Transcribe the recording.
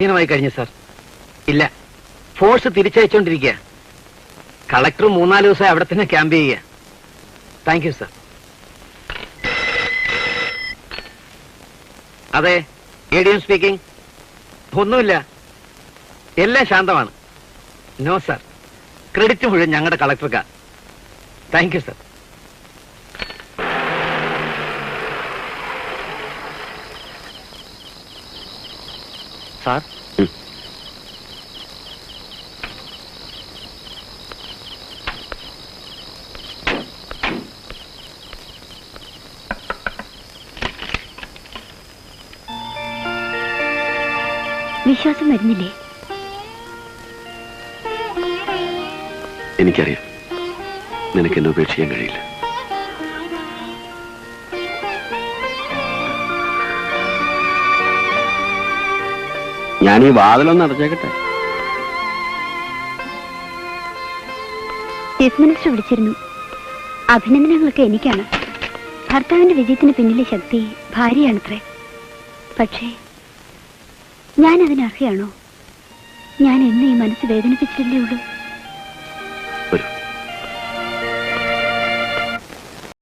കഴിഞ്ഞു സാർ. ഇല്ല, force തിരിച്ചയച്ചോണ്ടിരിക്കുക. Collector 3-4 ദിവസം അവിടെ തന്നെ ക്യാമ്പ് ചെയ്യുക. Thank you sir. അതെ, ADM സ്പീക്കിംഗ്. ഒന്നുമില്ല, എല്ലാം ശാന്തമാണ്. നോ സാർ, ക്രെഡിറ്റ് മുഴുവൻ ഞങ്ങളുടെ കളക്ടർക്കാ. Thank you sir. സാർ, വിശ്വാസം വരുന്നില്ലേ? എനിക്കറിയാം, നിനക്ക് എന്നെ ഉപേക്ഷിക്കാൻ കഴിയില്ല. ഞാൻ ഈ വാതിലൊന്ന് അടച്ചേക്കട്ടെ. ചീഫ് മിനിസ്റ്റർ വിളിച്ചിരുന്നു. അഭിനന്ദനങ്ങളൊക്കെ എനിക്കാണ്. ഭർത്താവിന്റെ വിജയത്തിന് പിന്നിലെ ശക്തി ഭാര്യയാണത്രേ. പക്ഷേ ഞാൻ അതിനർഹയാണോ? ഞാൻ എന്നെ ഈ മനസ്സ് വേദനിപ്പിച്ചിട്ടല്ലേ ഉള്ളൂ.